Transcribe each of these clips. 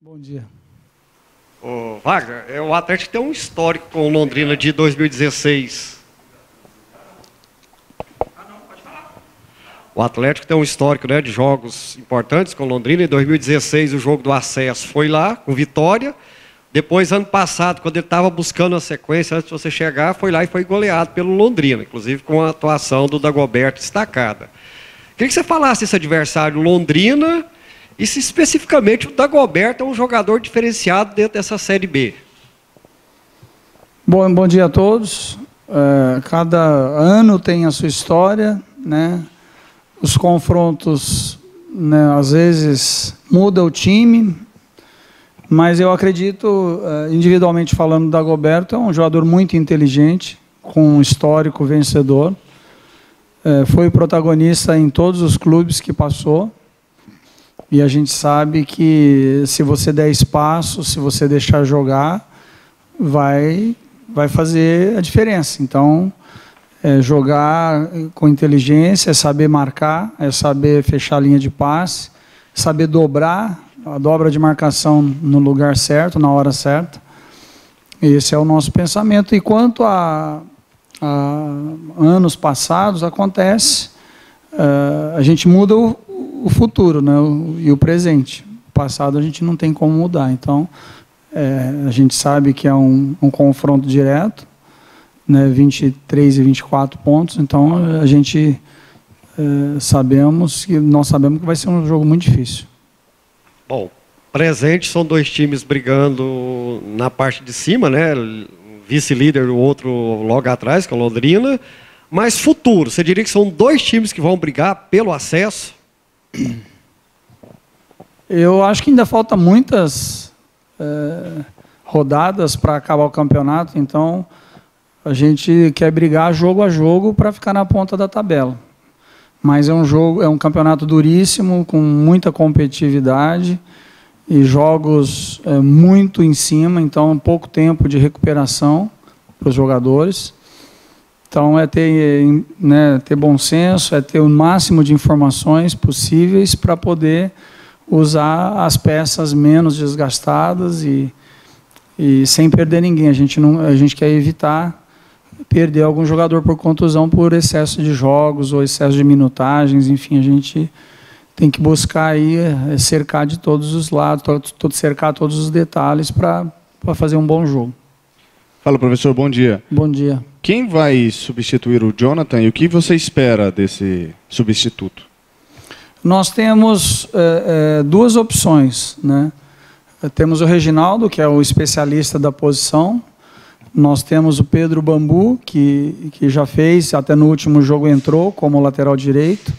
Bom dia. Ô, Wagner, o Atlético tem um histórico com o Londrina de 2016. O Atlético tem um histórico, né, de jogos importantes com o Londrina. Em 2016, o jogo do acesso foi lá, com vitória. Depois, ano passado, quando ele estava buscando a sequência, antes de você chegar, foi lá e foi goleado pelo Londrina, inclusive com a atuação do Dagoberto destacada. Queria que você falasse desse adversário Londrina e se especificamente o Dagoberto é um jogador diferenciado dentro dessa Série B. Bom dia a todos. Cada ano tem a sua história, né? Os confrontos, né, às vezes muda o time, mas eu acredito, individualmente falando, o Dagoberto é um jogador muito inteligente, com um histórico vencedor. Foi protagonista em todos os clubes que passou. E a gente sabe que se você der espaço, se você deixar jogar, vai fazer a diferença. Então, jogar com inteligência, é saber marcar, é saber fechar a linha de passe, saber dobrar, a dobra de marcação no lugar certo, na hora certa. Esse é o nosso pensamento. E quanto a anos passados, acontece, a gente muda o futuro, né, e o presente. O passado a gente não tem como mudar. Então, a gente sabe que é um confronto direto, né, 23 e 24 pontos. Então, a gente nós sabemos que vai ser um jogo muito difícil. Bom, presente são dois times brigando na parte de cima, né? Vice-líder, o outro logo atrás, que é o Londrina. Mas futuro, você diria que são dois times que vão brigar pelo acesso? Eu acho que ainda falta muitas rodadas para acabar o campeonato, então a gente quer brigar jogo a jogo para ficar na ponta da tabela. Mas é um campeonato duríssimo, com muita competitividade e jogos muito em cima, então pouco tempo de recuperação para os jogadores. Então, ter bom senso, ter o máximo de informações possíveis para poder usar as peças menos desgastadas e sem perder ninguém. A gente quer evitar perder algum jogador por contusão, por excesso de jogos ou excesso de minutagens. Enfim, a gente tem que buscar aí cercar de todos os lados, cercar todos os detalhes para fazer um bom jogo. Fala, professor, bom dia. Bom dia. Quem vai substituir o Jonathan e o que você espera desse substituto? Nós temos duas opções, né? Temos o Reginaldo, que é o especialista da posição. Nós temos o Pedro Bambu, que já fez, até no último jogo entrou como lateral direito.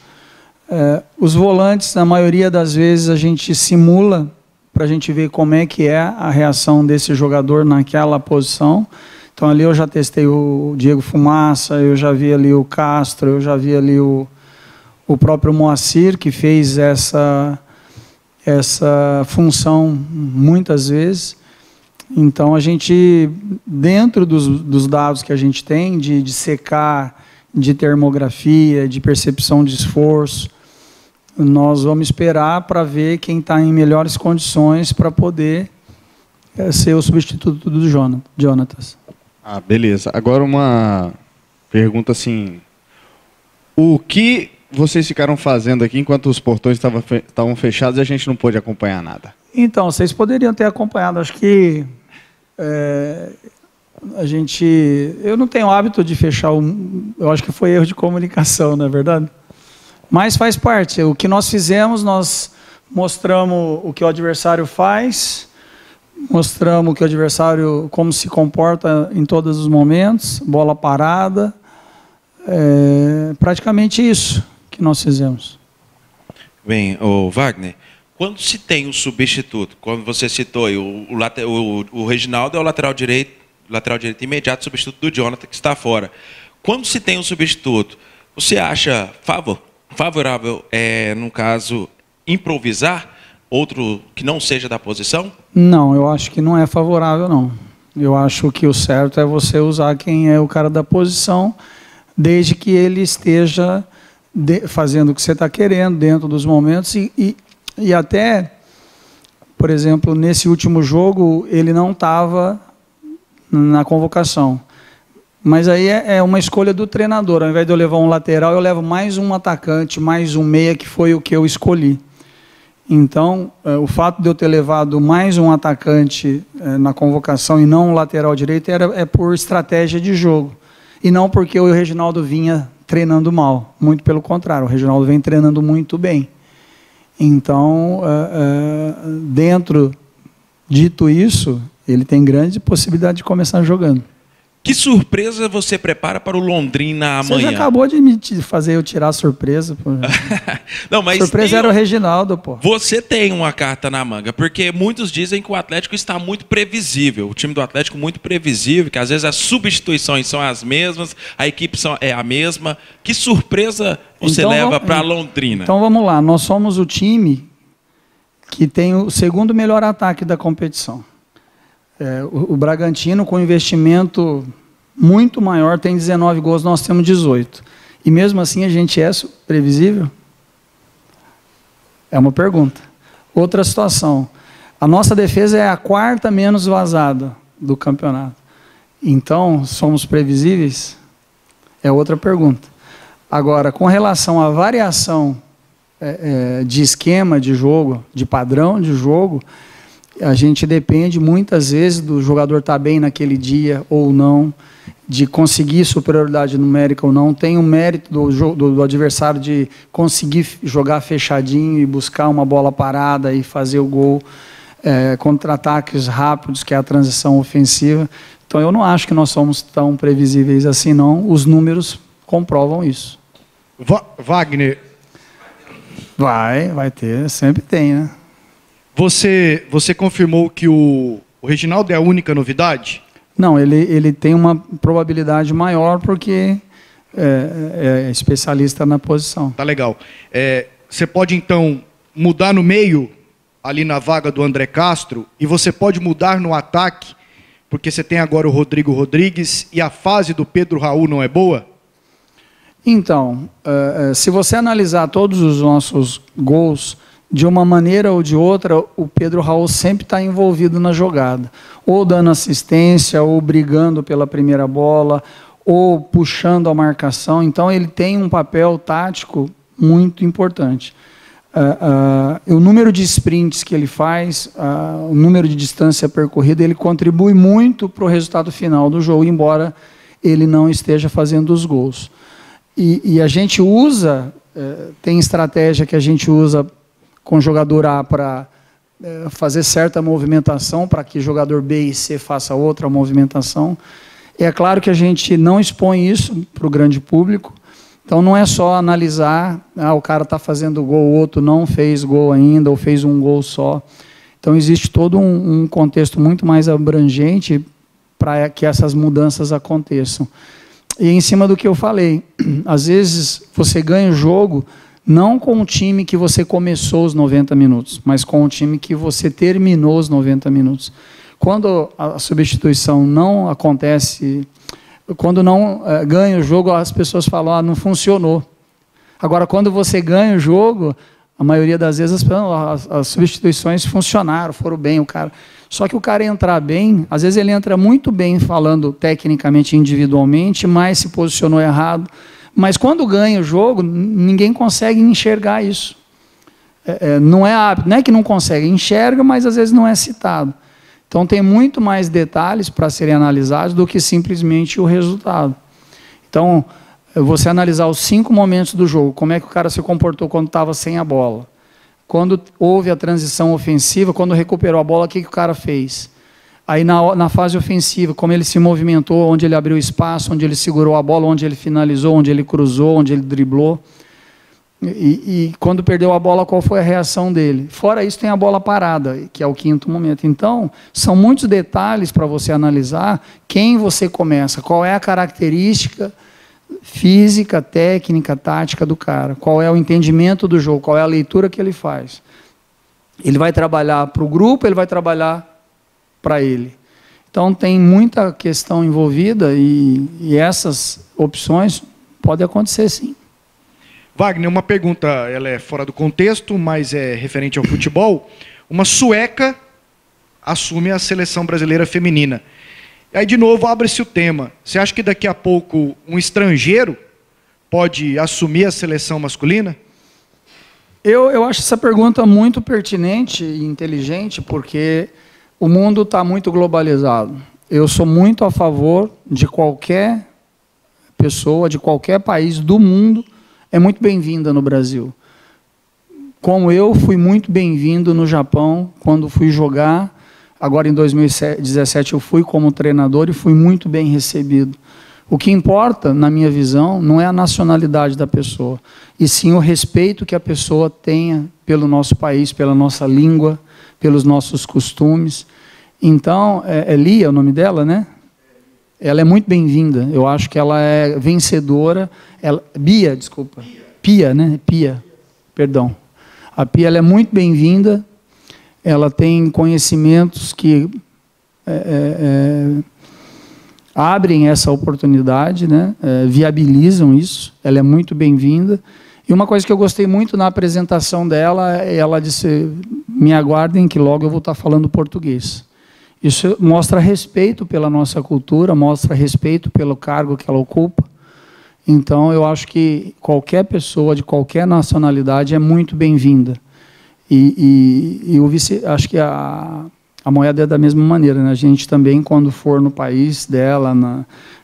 Os volantes, na maioria das vezes, a gente simula para a gente ver como é que é a reação desse jogador naquela posição. Então, ali eu já testei o Diego Fumaça, eu já vi ali o Castro, eu já vi ali o próprio Moacir, que fez essa função muitas vezes. Então, a gente, dentro dos dados que a gente tem, de secar, de termografia, de percepção de esforço, nós vamos esperar para ver quem está em melhores condições para poder ser o substituto do Jonatas. Ah, beleza. Agora uma pergunta assim, o que vocês ficaram fazendo aqui enquanto os portões estavam fechados e a gente não pôde acompanhar nada? Então, vocês poderiam ter acompanhado. Acho que eu não tenho hábito de fechar eu acho que foi erro de comunicação, não é verdade? Mas faz parte. O que nós fizemos, nós mostramos o que o adversário faz, mostramos que o adversário, como se comporta em todos os momentos, bola parada, praticamente isso que nós fizemos. Bem, Wagner, quando se tem um substituto, como você citou, o Reginaldo é o lateral direito imediato, substituto do Jonathan, que está fora. Quando se tem um substituto, você acha favorável, no caso, improvisar outro que não seja da posição? Não, eu acho que não é favorável, não. Eu acho que o certo é você usar quem é o cara da posição, desde que ele esteja fazendo o que você está querendo dentro dos momentos e até Por exemplo, nesse último jogo, ele não estava na convocação. Mas aí é uma escolha do treinador. Ao invés de eu levar um lateral, eu levo mais um atacante, mais um meia, que foi o que eu escolhi. Então, o fato de eu ter levado mais um atacante na convocação e não um lateral direito é por estratégia de jogo. E não porque o Reginaldo vinha treinando mal. Muito pelo contrário, o Reginaldo vem treinando muito bem. Então, dito isso, ele tem grande possibilidade de começar jogando. Que surpresa você prepara para o Londrina amanhã? Você já acabou de me fazer eu tirar a surpresa. Pô. Não, mas surpresa era o Reginaldo, pô. Você tem uma carta na manga, porque muitos dizem que o Atlético está muito previsível. O time do Atlético muito previsível, que às vezes as substituições são as mesmas, a equipe é a mesma. Que surpresa você leva para Londrina? Então vamos lá, nós somos o time que tem o segundo melhor ataque da competição. O Bragantino, com investimento muito maior, tem 19 gols, nós temos 18. E mesmo assim a gente é previsível? É uma pergunta. Outra situação. A nossa defesa é a quarta menos vazada do campeonato. Então, somos previsíveis? É outra pergunta. Agora, com relação à variação de esquema de jogo, de padrão de jogo, a gente depende muitas vezes do jogador estar bem naquele dia ou não, de conseguir superioridade numérica ou não. Tem o mérito do adversário de conseguir jogar fechadinho e buscar uma bola parada e fazer o gol, contra-ataques rápidos, que é a transição ofensiva. Então eu não acho que nós somos tão previsíveis assim, não. Os números comprovam isso. Wagner. Vai ter, sempre tem, né? Você confirmou que o Reginaldo é a única novidade? Não, ele tem uma probabilidade maior porque é especialista na posição. Tá legal. Você pode, então, mudar no meio, ali na vaga do André Castro, e você pode mudar no ataque, porque você tem agora o Rodrigo Rodrigues, e a fase do Pedro Raul não é boa? Então, se você analisar todos os nossos gols, de uma maneira ou de outra, o Pedro Raul sempre está envolvido na jogada. Ou dando assistência, ou brigando pela primeira bola, ou puxando a marcação. Então, ele tem um papel tático muito importante. O número de sprints que ele faz, o número de distância percorrida, ele contribui muito para o resultado final do jogo, embora ele não esteja fazendo os gols. E a gente usa, tem estratégia que a gente usa com o jogador A para fazer certa movimentação, para que jogador B e C faça outra movimentação. É claro que a gente não expõe isso para o grande público, então não é só analisar, o cara está fazendo gol, o outro não fez gol ainda, ou fez um gol só. Então existe todo um contexto muito mais abrangente para que essas mudanças aconteçam. E em cima do que eu falei, às vezes você ganha o jogo não com o time que você começou os 90 minutos, mas com o time que você terminou os 90 minutos. Quando a substituição não acontece, quando não ganha o jogo, as pessoas falam, não funcionou. Agora, quando você ganha o jogo, a maioria das vezes as substituições funcionaram, foram bem. Só que o cara entrar bem, às vezes ele entra muito bem falando tecnicamente, individualmente, mas se posicionou errado. Mas quando ganha o jogo, ninguém consegue enxergar isso. Não é que não consegue, enxerga, mas às vezes não é citado. Então tem muito mais detalhes para serem analisados do que simplesmente o resultado. Então, você analisar os 5 momentos do jogo, como é que o cara se comportou quando estava sem a bola. Quando houve a transição ofensiva, quando recuperou a bola, o que o cara fez? Aí na fase ofensiva, como ele se movimentou, onde ele abriu espaço, onde ele segurou a bola, onde ele finalizou, onde ele cruzou, onde ele driblou. E quando perdeu a bola, qual foi a reação dele? Fora isso, tem a bola parada, que é o 5º momento. Então, são muitos detalhes para você analisar quem você começa, qual é a característica física, técnica, tática do cara, qual é o entendimento do jogo, qual é a leitura que ele faz. Ele vai trabalhar para o grupo, ele vai trabalhar para ele. Então tem muita questão envolvida e essas opções podem acontecer sim. Wagner, uma pergunta, ela é fora do contexto, mas é referente ao futebol. uma sueca assume a seleção brasileira feminina. E aí, de novo, abre-se o tema. Você acha que daqui a pouco um estrangeiro pode assumir a seleção masculina? Eu acho essa pergunta muito pertinente e inteligente, porque o mundo está muito globalizado. Eu sou muito a favor de qualquer pessoa, de qualquer país do mundo, é muito bem-vinda no Brasil. Como eu fui muito bem-vindo no Japão, quando fui jogar, agora em 2017 eu fui como treinador e fui muito bem recebido. O que importa, na minha visão, não é a nacionalidade da pessoa, e sim o respeito que a pessoa tenha pelo nosso país, pela nossa língua, pelos nossos costumes. Então, é Lia o nome dela, né? Ela é muito bem-vinda. Eu acho que ela é vencedora. Bia, desculpa. Pia, né? Pia, perdão. A Pia, ela é muito bem-vinda. Ela tem conhecimentos que abrem essa oportunidade, né? Viabilizam isso. Ela é muito bem-vinda. E uma coisa que eu gostei muito na apresentação dela, ela disse, me aguardem que logo eu vou estar falando português. Isso mostra respeito pela nossa cultura, mostra respeito pelo cargo que ela ocupa. Então, eu acho que qualquer pessoa de qualquer nacionalidade é muito bem-vinda. E acho que a moeda é da mesma maneira, né? A gente também, quando for no país dela,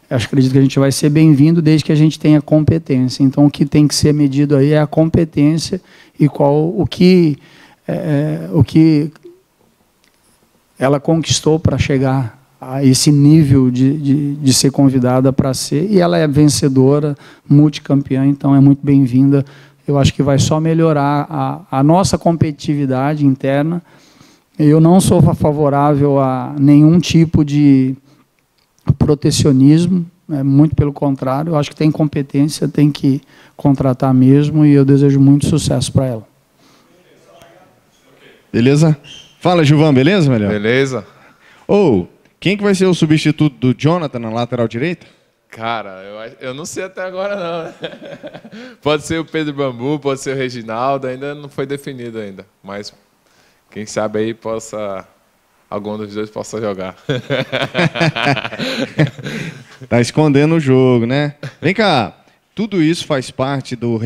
acredito que a gente vai ser bem-vindo desde que a gente tenha competência. Então, o que tem que ser medido aí é a competência e o que ela conquistou para chegar a esse nível de ser convidada para ser, e ela é vencedora, multicampeã, então é muito bem-vinda. Eu acho que vai só melhorar a nossa competitividade interna. Eu não sou favorável a nenhum tipo de protecionismo, muito pelo contrário, eu acho que tem competência, tem que contratar mesmo, e eu desejo muito sucesso para ela. Beleza? Fala, Gilvan, beleza, melhor? Beleza. Quem que vai ser o substituto do Jonathan na lateral direita? Cara, eu não sei até agora não, né? Pode ser o Pedro Bambu, pode ser o Reginaldo, ainda não foi definido ainda. Mas quem sabe aí algum dos dois possa jogar. Tá escondendo o jogo, né? Vem cá, tudo isso faz parte do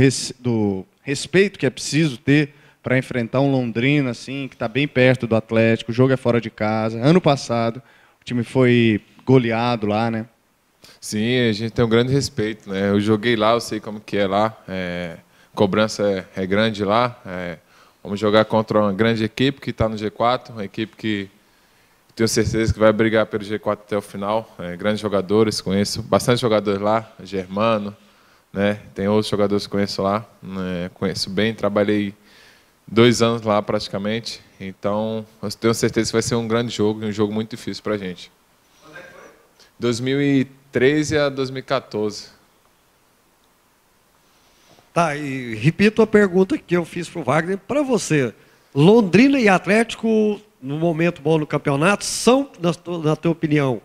respeito que é preciso ter para enfrentar um Londrina, assim, que está bem perto do Atlético, o jogo é fora de casa. Ano passado, o time foi goleado lá, né? Sim, a gente tem um grande respeito, né? Eu joguei lá, eu sei como que é lá. Cobrança é grande lá. Vamos jogar contra uma grande equipe que está no G4, uma equipe que tenho certeza que vai brigar pelo G4 até o final. Grandes jogadores, conheço bastante jogadores lá, Germano, né? Tem outros jogadores que conheço lá, conheço bem, trabalhei 2 anos lá praticamente, então eu tenho certeza que vai ser um grande jogo, um jogo muito difícil para a gente. Quando é que foi? 2013 a 2014. Tá, e repito a pergunta que eu fiz para o Wagner para você. Londrina e Atlético, no momento bom no campeonato, são, na tua opinião,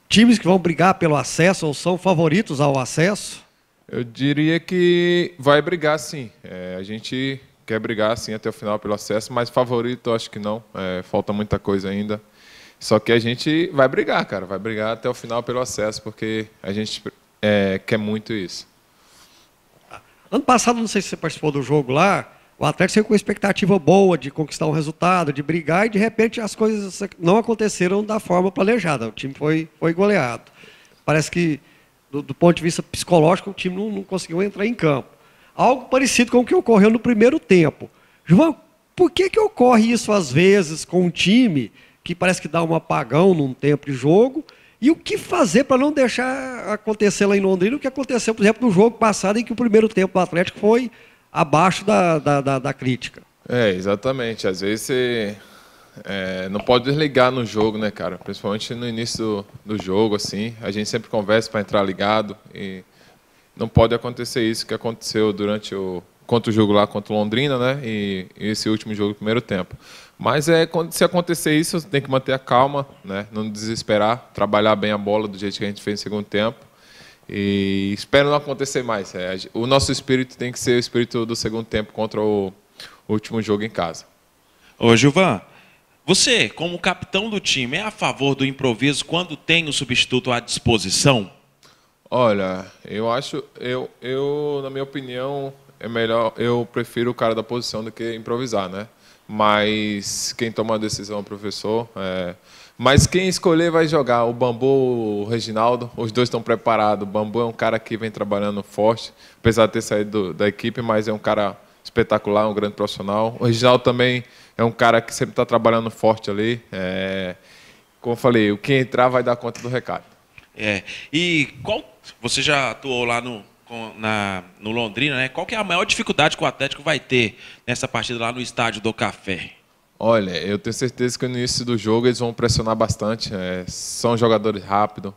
times que vão brigar pelo acesso ou são favoritos ao acesso? Eu diria que vai brigar sim. A gente quer brigar sim até o final pelo acesso, mas favorito acho que não. Falta muita coisa ainda. Só que a gente vai brigar, cara. Vai brigar até o final pelo acesso, porque a gente quer muito isso. Ano passado, não sei se você participou do jogo lá, o Atlético saiu com uma expectativa boa de conquistar um resultado, de brigar, e de repente as coisas não aconteceram da forma planejada. O time foi goleado. Parece que, do ponto de vista psicológico, o time não conseguiu entrar em campo. Algo parecido com o que ocorreu no primeiro tempo. João, por que ocorre isso às vezes com um time que parece que dá um apagão num tempo de jogo? E o que fazer para não deixar acontecer lá em Londrina o que aconteceu, por exemplo, no jogo passado, em que o primeiro tempo do Atlético foi abaixo da crítica? Exatamente. Às vezes você não pode desligar no jogo, né, cara? Principalmente no início do jogo, assim. A gente sempre conversa para entrar ligado e não pode acontecer isso que aconteceu contra o jogo lá contra o Londrina, né? E esse último jogo do primeiro tempo. Mas se acontecer isso, você tem que manter a calma, né? Não desesperar, trabalhar bem a bola do jeito que a gente fez no segundo tempo. E espero não acontecer mais. O nosso espírito tem que ser o espírito do segundo tempo contra o último jogo em casa. Ô, Gilvan, você, como capitão do time, é a favor do improviso quando tem o substituto à disposição? Olha, eu acho, na minha opinião, é melhor, eu prefiro o cara da posição do que improvisar, né? Mas quem toma a decisão é o professor. Mas quem escolher vai jogar, o Bambu ou o Reginaldo, os dois estão preparados. O Bambu é um cara que vem trabalhando forte, apesar de ter saído da equipe, mas é um cara espetacular, um grande profissional. O Reginaldo também é um cara que sempre está trabalhando forte ali. Como eu falei, o que entrar vai dar conta do recado. E você já atuou lá no Londrina, né? Qual que é a maior dificuldade que o Atlético vai ter nessa partida lá no Estádio do Café? Olha, eu tenho certeza que no início do jogo eles vão pressionar bastante. São jogadores rápidos,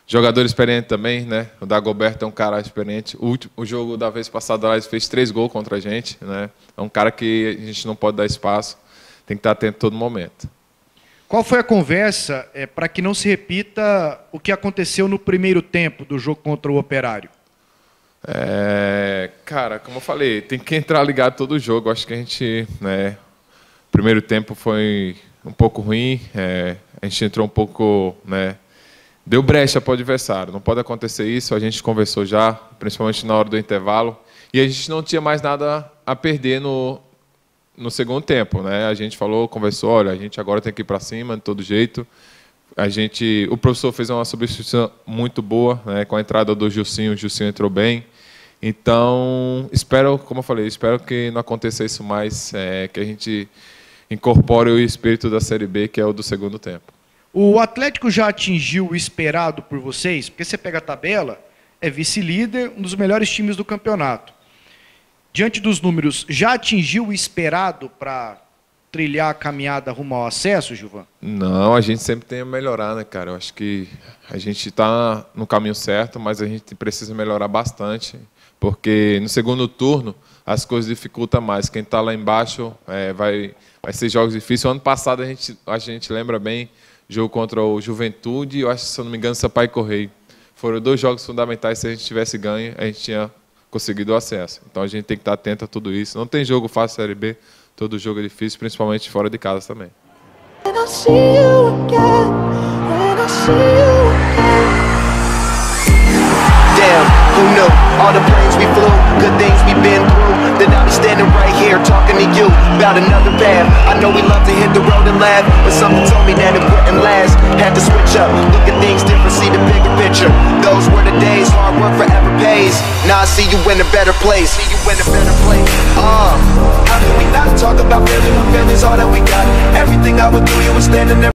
jogador experiente também, né? O Dagoberto é um cara experiente. O jogo da vez passada lá, ele fez 3 gols contra a gente, né? É um cara que a gente não pode dar espaço, tem que estar atento a todo momento. Qual foi a conversa para que não se repita o que aconteceu no primeiro tempo do jogo contra o Operário? Cara, como eu falei, tem que entrar ligado todo o jogo. Acho que a gente, o primeiro tempo foi um pouco ruim, a gente entrou um pouco, deu brecha para o adversário. Não pode acontecer isso, a gente conversou já, principalmente na hora do intervalo, e a gente não tinha mais nada a perder no segundo tempo, né? A gente falou, conversou, olha, a gente agora tem que ir para cima de todo jeito. O professor fez uma substituição muito boa, né? Com a entrada do Gilcinho, o Gilcinho entrou bem. Então, como eu falei, espero que não aconteça isso mais, que a gente incorpore o espírito da Série B, que é o do segundo tempo. O Atlético já atingiu o esperado por vocês? Porque você pega a tabela, é vice-líder, um dos melhores times do campeonato. Diante dos números, já atingiu o esperado para trilhar a caminhada rumo ao acesso, Gilvan? Não, a gente sempre tem a melhorar, né, cara? Eu acho que a gente está no caminho certo, mas a gente precisa melhorar bastante, porque no segundo turno as coisas dificultam mais. Quem está lá embaixo vai ser jogos difíceis. O ano passado a gente lembra bem, jogo contra o Juventude e eu acho, se eu não me engano, Sampaio Correia. Foram 2 jogos fundamentais. Se a gente tivesse ganho, a gente tinha conseguido o acesso. Então a gente tem que estar atento a tudo isso. Não tem jogo fácil Série B, todo jogo é difícil, principalmente fora de casa também. Damn, who knew? All the planes we flew, good things we've been through. Then I'll be standing right here talking to you about another path. I know we love to hit the road and laugh, but something told me that it wouldn't last. Had to switch up, look at things different, see the bigger picture. Those were the days, hard work forever pays. Now I see you in a better place. See you in a better place. How can we not talk about family when family's all that we got? Everything I would do, you were standing there.